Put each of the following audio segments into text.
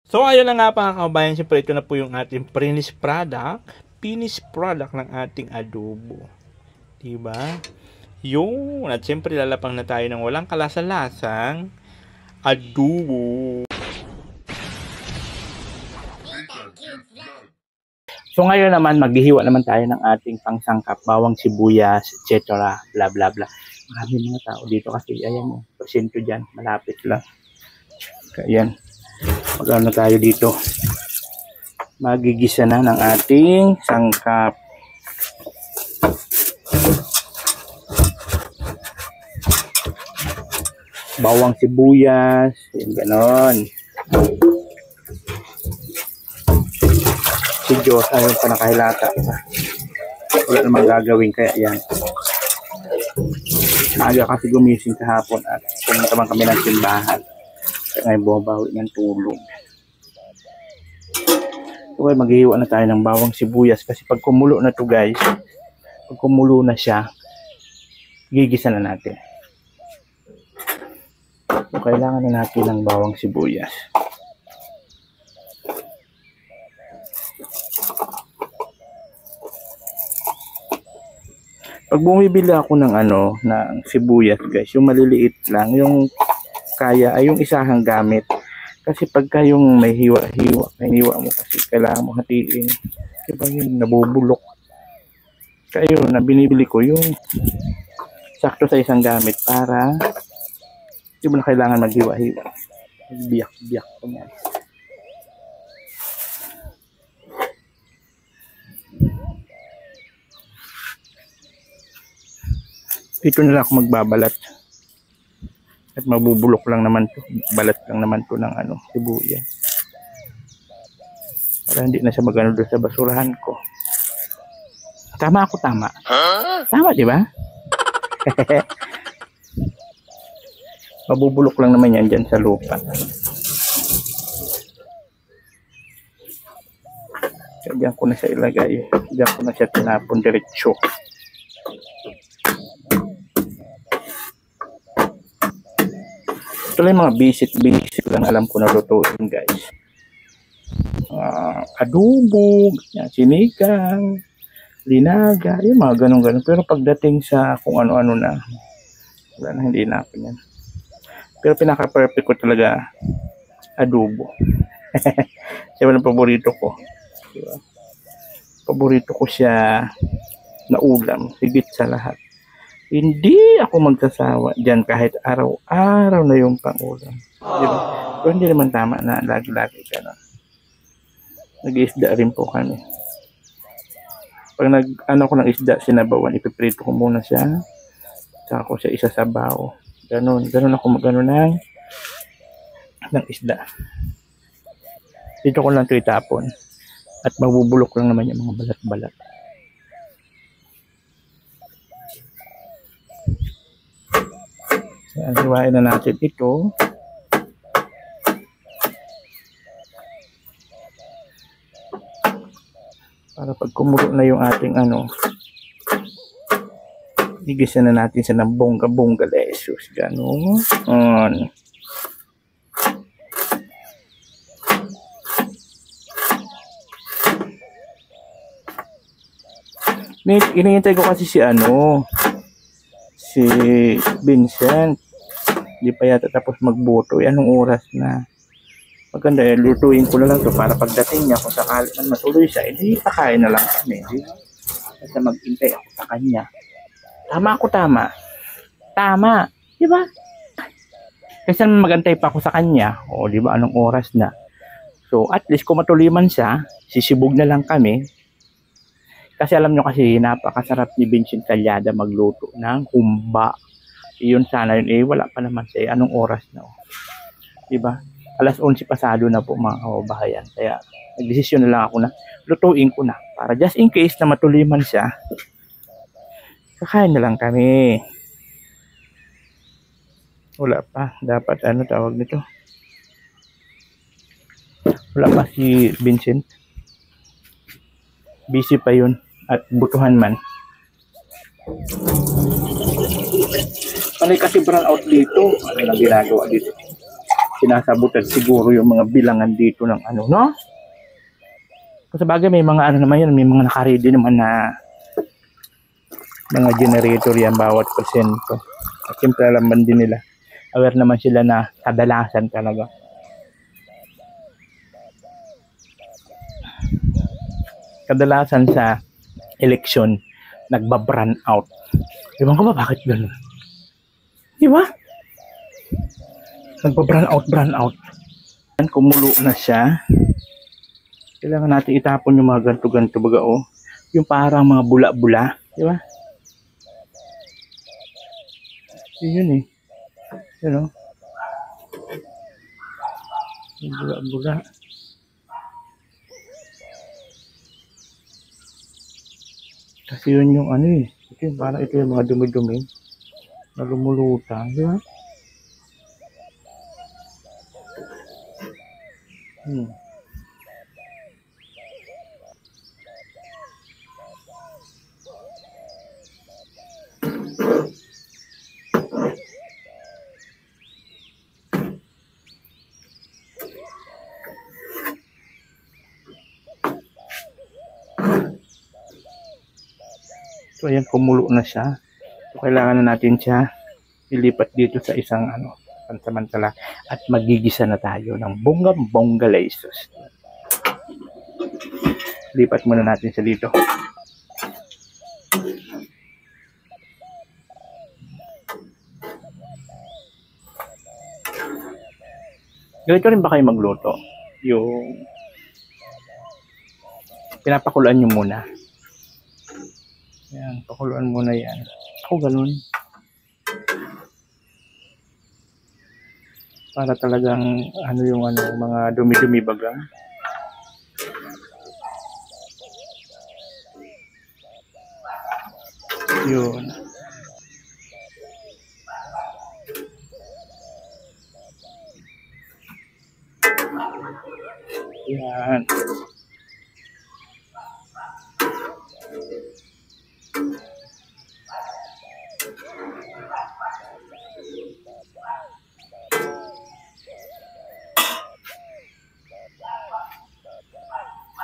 So ayun na nga mga kabayan, siyempre ito na po yung ating finished product ng ating adobo. Diba? Yun. At siyempre lalapang na tayo ng walang kalasa-lasang adobo. So ngayon naman, maghihiwa naman tayo ng ating pangsangkap, bawang sibuyas, etc. Bla bla bla. Marami mga tao dito kasi, ayan mo, porsyento dyan, malapit lang. Ayan. Magano tayo dito. Magigisa na ng ating sangkap. Bawang sibuyas, yung ganon. Si Diyos, ayaw pa nakahilata. Wala namang gagawin, kaya yan. Maaga kasi gumising kahapon at pumunta man kami ng simbahan. Kaya ngayon bumabawi ng tulog. So, maghihiwa na tayo ng bawang sibuyas kasi pag kumulo na to guys, pag kumulo na siya, gigisa na natin. So, kailangan na natin ng bawang sibuyas. Pag bumibili ako ng ng sibuyas guys, yung maliliit lang, yung kaya ay yung isahang gamit. Kasi pagka yung may hiwa-hiwa mo kasi kailangan mo hatiin. Diba yun, nabubulok. Kaya yun, na binibili ko yung sakto sa isang gamit para di mo na kailangan maghiwa-hiwa. Biyak-biyak ko yan. Dito na lang ako magbabalat. At mabubulok lang naman to. Balat lang naman to ng sibuyas. Para hindi na siya magano doon sa basurahan ko. Tama ako, tama. Tama, di ba? Mabubulok lang naman yan dyan sa lupa. Kaya dyan ko na siya ilagay. Dyan ko na siya tinapon diretsyo. Ito lang mga basic lang alam ko na lutuin guys. Adobo, sinigang, linaga, yung mga ganun-ganun. Pero pagdating sa kung ano-ano na, wala na, hindi na ako yan. Pero pinaka-perfect ko talaga, adobo. Siya ang paborito ko. Diba? Paborito ko siya na ulam, higit sa lahat. Hindi ako magsasawa dyan kahit araw-araw na yung pangulam. Diba? Pero hindi naman tama na lagi-lagi ka na. Nag-iisda rin po kami. Pag ko ng isda, sinabawan, ipiprito ko muna siya. Saka ko siya isasabaw. Ganun ako magano ng isda. Dito ko lang ito itapon. At mabubulok lang naman yung mga balat-balat. Hiwain na natin ito. Para pag kumulo na yung ating igisa na natin sa ng bongga-bongga lesus. Ganun. Inihintay ko kasi si Vincent. Hindi pa yata tapos magboto. Anong oras na? Maganda lutuin ko na lang to para pagdating niya kung sakali man matuloy siya, hindi pakain na lang kami. Basta mag-intay ako sa kanya. Tama ako, tama. Tama. Diba? Kasi magantay pa ako sa kanya. O diba anong oras na? So at least kung matuloy man siya, sisibog na lang kami. Kasi alam nyo kasi napakasarap ni Vincent Calyada magluto ng humba. Yun sana yun wala pa naman siya. Anong oras na? Diba? 11:00 pasado na po mga kababayan. Kaya nagdesisyon na lang ako na lutuin ko na. Para just in case na matuloy man siya, kakain na lang kami. Wala pa. Dapat tawag nito? Wala pa si Vincent. Busy pa yun. At butuhan man. Panay kasi brown out dito. Ano lang ginagawa dito? sinasabutan siguro yung mga bilangan dito ng ano, no? Kasi bagay may mga ano naman yan, may mga nakaready naman na mga generator yan bawat porsyento. At siyempre alam man din nila, aware naman sila na kadalasan talaga. Kadalasan sa election, nagba-brand out. Ewan ko ba bakit gano'n? Di ba? Nagba-brand out. Kumulo na siya. Kailangan natin itapon yung mga ganto-ganto baga, oh. Yung parang mga bula-bula. Di ba? Yun eh. Yun oh. Yung bula-bula. Kasi yun yung ano eh. Parang ito yung mga dumi-dumi na lumulutang. Di ba? So ayan, kumulo na siya. So kailangan na natin siya ilipat dito sa isang ano, pansamantala at magigisa na tayo ng bongga-bongga lesos. Lipat muna natin siya dito. Ganito rin ba kayo magluto? Yung pinapakuluan nyo muna. Yan, pakuluan muna yan. Ako ganun. Para talagang ano yung ano, mga dumi-dumi baga. Yun. Yan.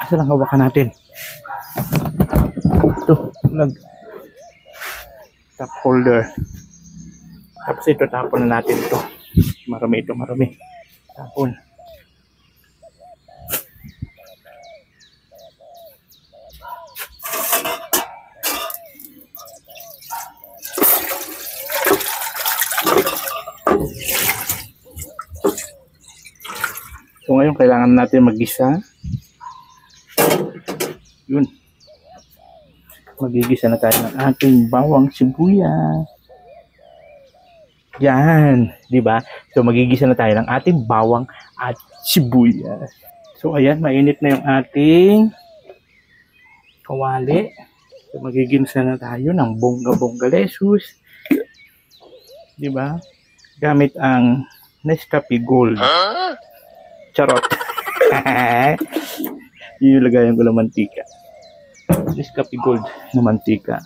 Asa lang hawakan natin? Ito, top holder. Tapos ito, tapon na natin ito. Marami ito, marami. Tapon. So ngayon, kailangan natin mag-gisa. Yun. Magigisa na tayo ng ating bawang sibuyas. Yan, di ba? So magigisa na tayo ng ating bawang at sibuyas. So ayan, mainit na yung ating kawali. So magigisa na tayo ng bongga-bongga lesos. Di ba? Gamit ang Nescafe Gold. Charot. Ilagayan ko ng mantika. Nescafe Gold na mantika.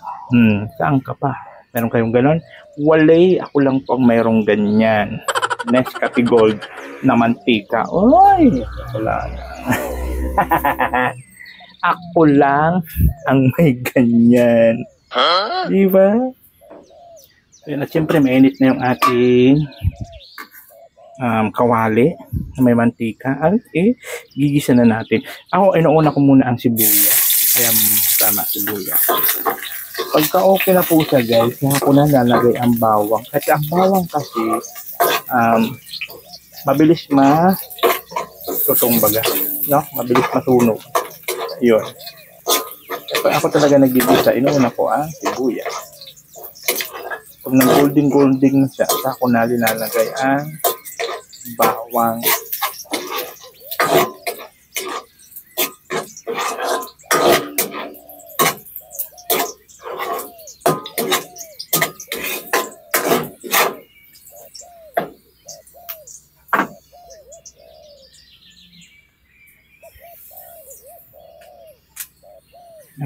Saan ka pa? Meron kayong ganon? Walay, ako lang pang mayroong ganyan. Nescafe Gold na mantika. Oy! Wala na. Ako lang ang may ganyan. Diba? Ayan, at syempre mainit na yung ating kawali na may mantika. Okay, gigisa na natin. Ako, inuuna ko muna ang sibuyas. Ayan, tama, sibuyas. Pagka okay na po siya, guys, saka ko na lalagay ang bawang. Kasi ang bawang kasi, mabilis tutong baga. No? Mabilis masunog. Yun. Kaya ako talaga nagigisa, inuuna ko ang sibuyas. Pag nag-golden na siya, saka ko na linalagay ang bawang.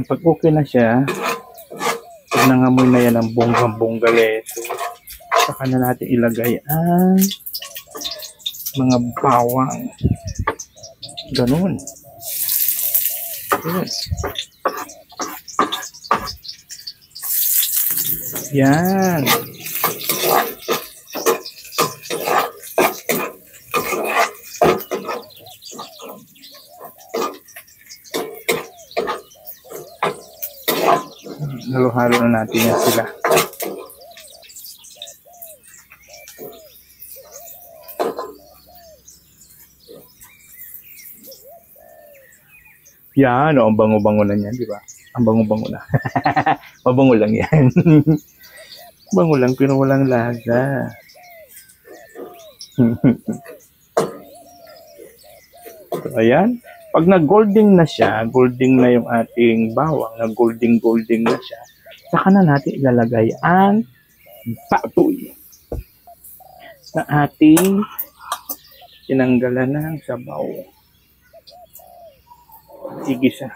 Pag okay na siya, pag nangamoy na yan ang bonggang-bongga leso, saka na natin ilagay ang mga bawang. Ganun. Yun. Yan. Halo-halo na natin yan sila. Yan, ang bango-bango na yan, di ba? Ang bango-bango na. Mabango lang yan. Bango lang, pero walang lasa. So, ayan. Pag nag-golding na siya, golding na yung ating bawang, nag-golding na siya, saka na natin ilalagay ang patoy na ating tinanggalan ng sabaw. Igisa.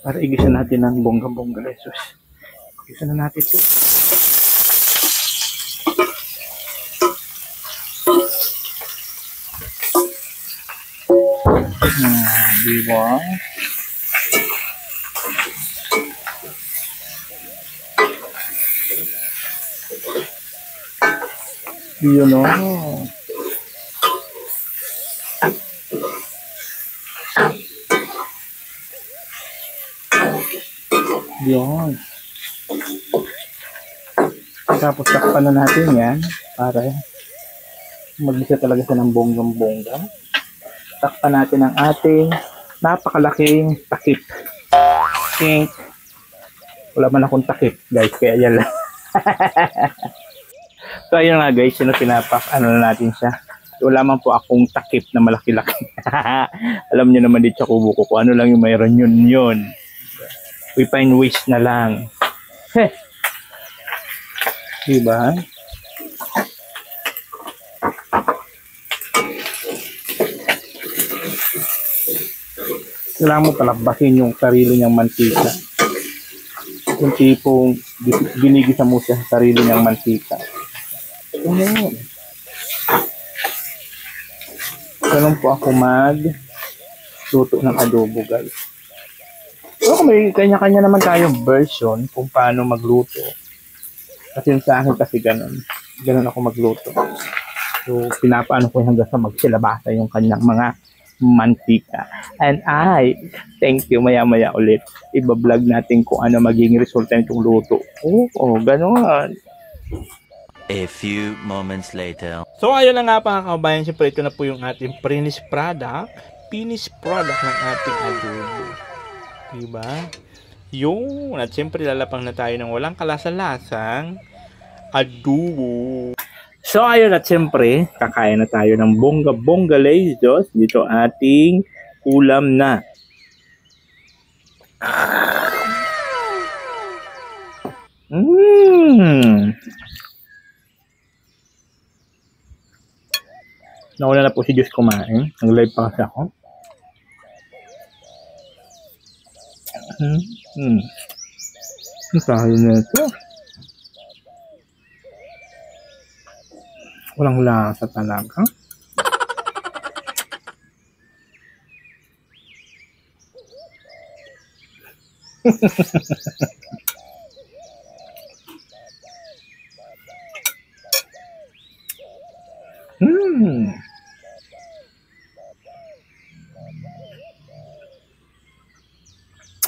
Para igisa natin ng bongga-bongga, Jesus. Igisa na natin ito. Diba? Yun o. Yun. Tapos takpan na natin yan para mag-isa talaga siya ng bonggang-bongga. Takpan natin ang ating napakalaking takip. Tink. Wala man akong takip, guys, kaya yan lang. So, ayun nga, guys, na na natin siya. Wala man po akong takip na malaki-laki. Alam niyo naman dito sa kubo ko, kung ano lang yung mayroon yun. We find ways na lang. Heh. Diba? Kailangan mo palabasin yung sarili niyang mantika. Yung tipong ginigisa mo siya sa sarili niyang mantika. Ganun. Ganun po ako luto ng adobo, guys. So, may kanya-kanya naman tayong version kung paano magluto. Kasi sa akin kasi ganun. Ganun ako magluto. So, pinapaano ko hanggang sa magsilabasa yung kanyang mga mantika. And thank you, maya-maya ulit. Iba-vlog natin kung ano magiging resulta nitong luto. Oo, ganun. A few moments later. So, ayun na nga mga kabayan. Siyempre, ito na po yung ating finished product ng ating adobo. Diba? Yun. At siyempre, lalapang na tayo ng walang kalasa-lasang adobo. So, ayun, at siyempre, kakain na tayo ng bongga-bongga lazos. Dito ating ulam na. Nauna na po si Diyos kumain. Nag-live pa kasi ako. Tayo na ito. Walang lasa talaga.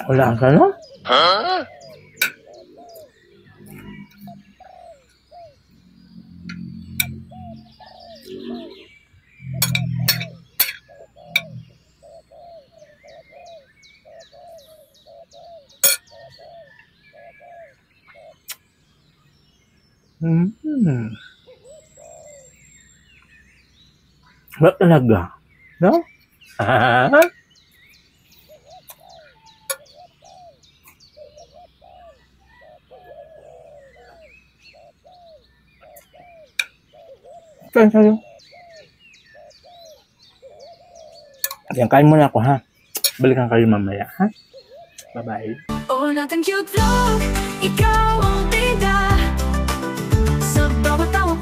Wala ka na? Huh? Ba talaga? No? Kain tayo. Yan, kain muna ako, ha? Balikan kayo mamaya, ha? Bye-bye. Oh, natin cute vlog, ikaw ang bida. Sa Bawat tawag